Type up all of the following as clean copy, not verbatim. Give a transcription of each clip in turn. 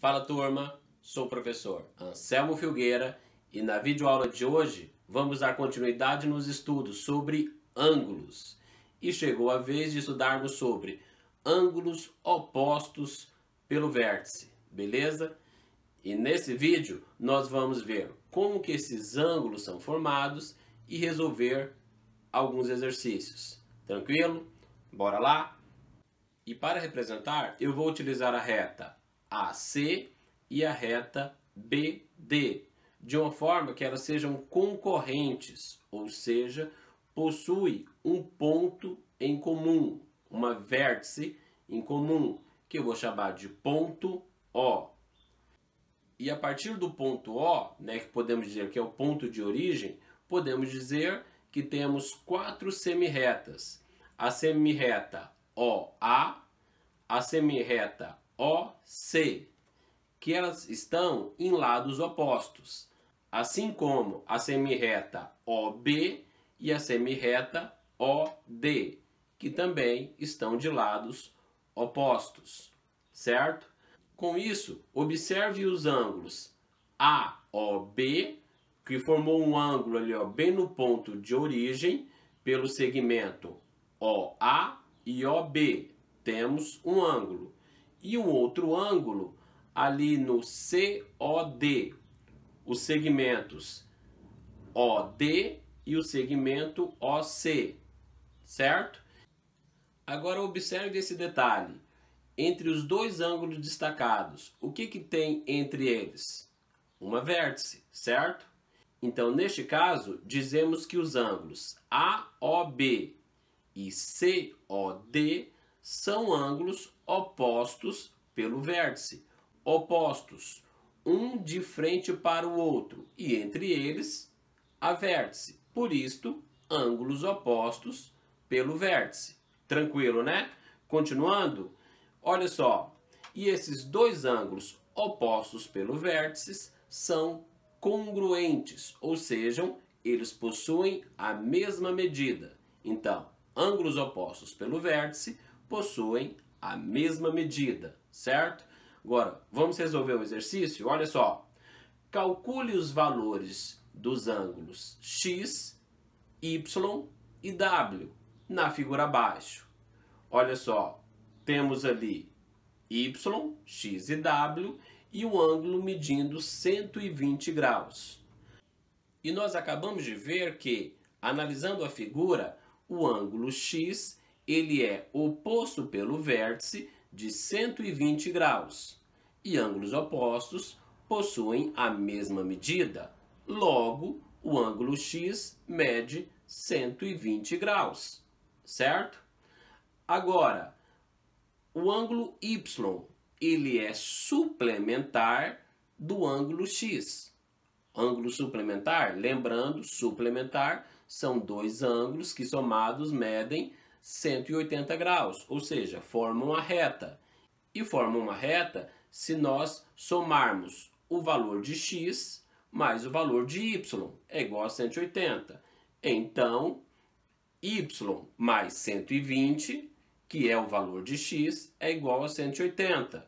Fala turma, sou o professor Anselmo Filgueira e na videoaula de hoje vamos dar continuidade nos estudos sobre ângulos. E chegou a vez de estudarmos sobre ângulos opostos pelo vértice, beleza? E nesse vídeo nós vamos ver como que esses ângulos são formados e resolver alguns exercícios. Tranquilo? Bora lá? E para representar eu vou utilizar a reta AC e a reta BD, de uma forma que elas sejam concorrentes, ou seja, possui um ponto em comum, uma vértice em comum, que eu vou chamar de ponto O. E a partir do ponto O, que podemos dizer que é o ponto de origem, podemos dizer que temos quatro semirretas. A semirreta OA, a semirreta OC, que elas estão em lados opostos, assim como a semirreta OB e a semirreta OD, que também estão de lados opostos, certo? Com isso, observe os ângulos AOB, que formou um ângulo ali, bem no ponto de origem, pelo segmento OA e OB, temos um ângulo. E um outro ângulo ali no COD, os segmentos OD e o segmento OC, certo? Agora observe esse detalhe. Entre os dois ângulos destacados, o que tem entre eles? Uma vértice, certo? Então, neste caso, dizemos que os ângulos AOB e COD são ângulos opostos pelo vértice, opostos, um de frente para o outro, e entre eles a vértice. Por isto, ângulos opostos pelo vértice. Tranquilo, né? Continuando, olha só, e esses dois ângulos opostos pelo vértice são congruentes, ou seja, eles possuem a mesma medida. Então, ângulos opostos pelo vértice possuem a mesma medida, certo? Agora, vamos resolver o exercício? Olha só, calcule os valores dos ângulos X, Y e W na figura abaixo. Olha só, temos ali Y, X e W e o ângulo medindo 120 graus. E nós acabamos de ver que, analisando a figura, o ângulo X ele é oposto pelo vértice de 120 graus. E ângulos opostos possuem a mesma medida. Logo, o ângulo X mede 120 graus, certo? Agora, o ângulo Y, ele é suplementar do ângulo X. Ângulo suplementar, lembrando, suplementar são dois ângulos que somados medem 180 graus, ou seja, formam uma reta. E formam uma reta se nós somarmos o valor de x mais o valor de y, é igual a 180. Então, y mais 120, que é o valor de x, é igual a 180.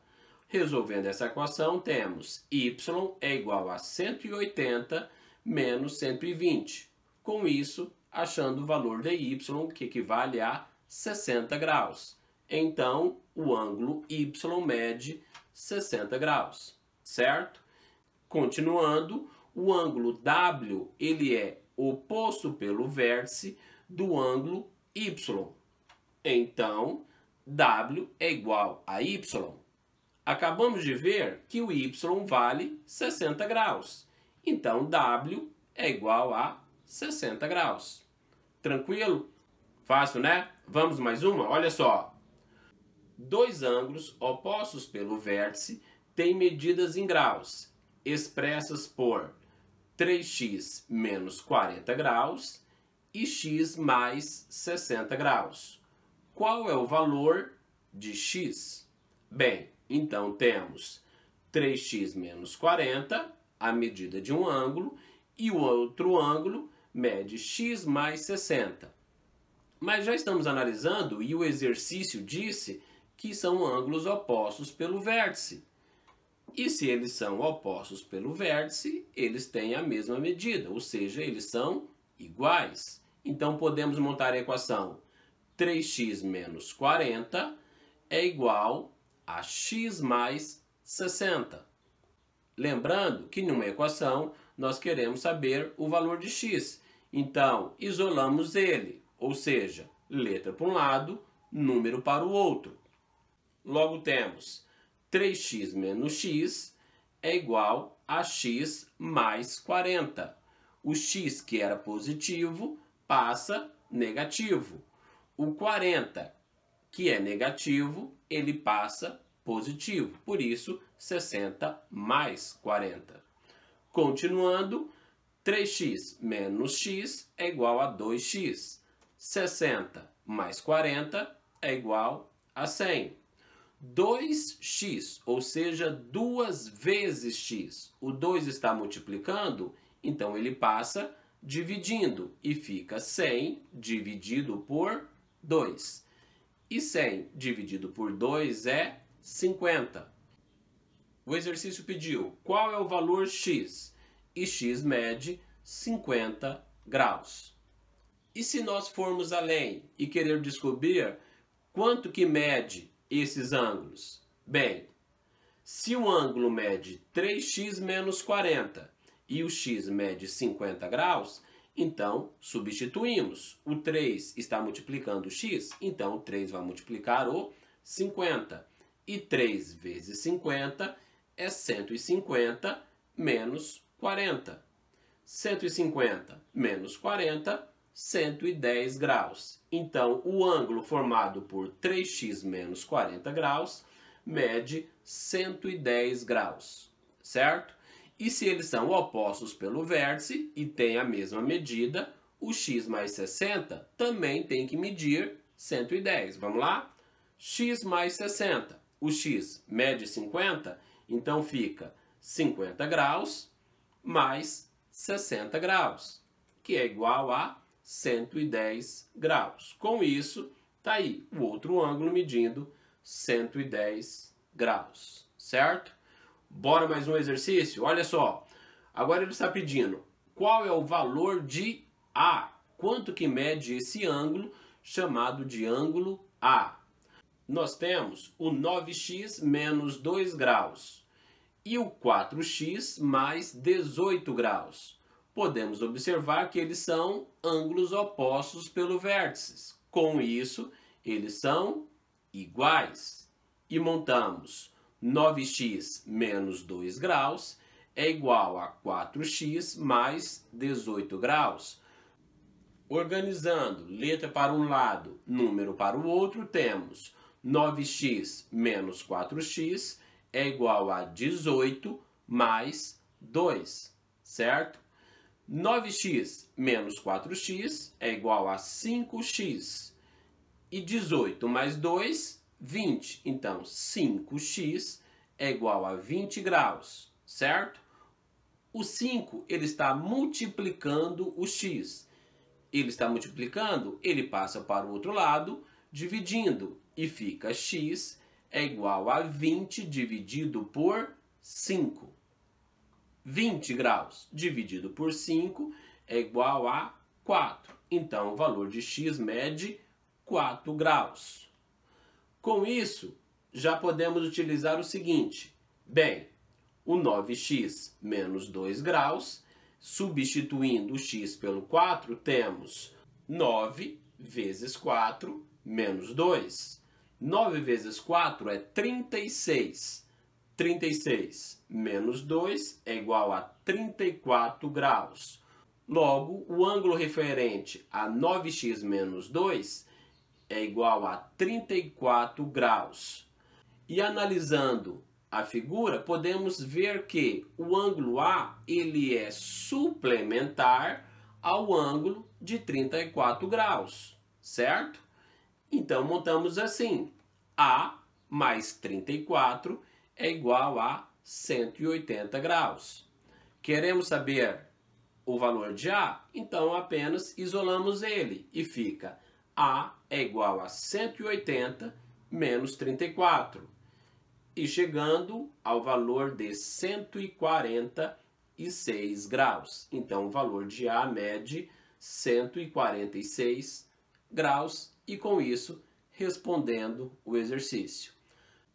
Resolvendo essa equação, temos y é igual a 180 menos 120. Com isso, achando o valor de y, que equivale a 60 graus. Então, o ângulo y mede 60 graus, certo? Continuando, o ângulo W ele é oposto pelo vértice do ângulo y. Então, W é igual a y. Acabamos de ver que o y vale 60 graus. Então, W é igual a 60 graus. Tranquilo? Fácil, né? Vamos mais uma? Olha só. Dois ângulos opostos pelo vértice têm medidas em graus, expressas por 3x menos 40 graus e x mais 60 graus. Qual é o valor de x? Bem, então temos 3x menos 40, a medida de um ângulo, e o outro ângulo mede x mais 60. Mas já estamos analisando e o exercício disse que são ângulos opostos pelo vértice. E se eles são opostos pelo vértice, eles têm a mesma medida, ou seja, eles são iguais. Então podemos montar a equação 3x menos 40 é igual a x mais 60. Lembrando que numa equação nós queremos saber o valor de x. Então isolamos ele, ou seja, letra para um lado, número para o outro. Logo temos 3x menos x é igual a x mais 40. O x que era positivo passa negativo. O 40 que é negativo, ele passa positivo. Por isso, 60 mais 40. Continuando, 3x menos x é igual a 2x. 60 mais 40 é igual a 100. 2x, ou seja, 2 vezes x. O 2 está multiplicando, então ele passa dividindo e fica 100 dividido por 2. E 100 dividido por 2 é 50. O exercício pediu qual é o valor x, e x mede 50 graus. E se nós formos além e querer descobrir quanto que mede esses ângulos? Bem, se o ângulo mede 3x menos 40 e o x mede 50 graus, então substituímos. O 3 está multiplicando o x, então o 3 vai multiplicar o 50. E 3 vezes 50 é 150 menos 40. 150 menos 40, 110 graus. Então, o ângulo formado por 3x menos 40 graus mede 110 graus, certo? E se eles são opostos pelo vértice e têm a mesma medida, o x mais 60 também tem que medir 110. Vamos lá? X mais 60. O x mede 50, então fica 50 graus mais 60 graus, que é igual a 110 graus. Com isso, está aí o outro ângulo medindo 110 graus, certo? Bora mais um exercício? Olha só, agora ele está pedindo qual é o valor de A. Quanto que mede esse ângulo chamado de ângulo A? Nós temos o 9x menos 2 graus e o 4x mais 18 graus. Podemos observar que eles são ângulos opostos pelo vértice. Com isso, eles são iguais. E montamos 9x menos 2 graus é igual a 4x mais 18 graus. Organizando letra para um lado, número para o outro, temos 9x menos 4x é igual a 18 mais 2, certo? 9x menos 4x é igual a 5x. E 18 mais 2, 20. Então, 5x é igual a 20 graus, certo? O 5, ele está multiplicando o x. Ele está multiplicando, ele passa para o outro lado, dividindo. E fica x é igual a 20 dividido por 5. 20 graus dividido por 5 é igual a 4. Então, o valor de x mede 4 graus. Com isso, já podemos utilizar o seguinte. Bem, o 9x menos 2 graus, substituindo o x pelo 4, temos 9 vezes 4 menos 2. 9 vezes 4 é 36. 36 menos 2 é igual a 34 graus. Logo, o ângulo referente a 9x menos 2 é igual a 34 graus. E analisando a figura, podemos ver que o ângulo A ele é suplementar ao ângulo de 34 graus, certo? Então, montamos assim. A mais 34 é igual a 180 graus. Queremos saber o valor de A? Então, apenas isolamos ele e fica A é igual a 180 menos 34. e chegando ao valor de 146 graus. Então, o valor de A mede 146 graus e, com isso, respondendo o exercício.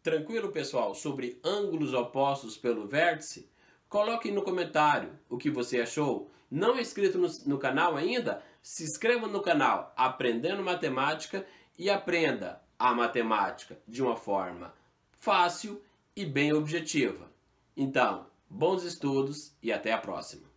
Tranquilo, pessoal, sobre ângulos opostos pelo vértice? Coloque no comentário o que você achou. Não é inscrito no canal ainda? Se inscreva no canal Aprendendo Matemática e aprenda a matemática de uma forma fácil e bem objetiva. Então, bons estudos e até a próxima!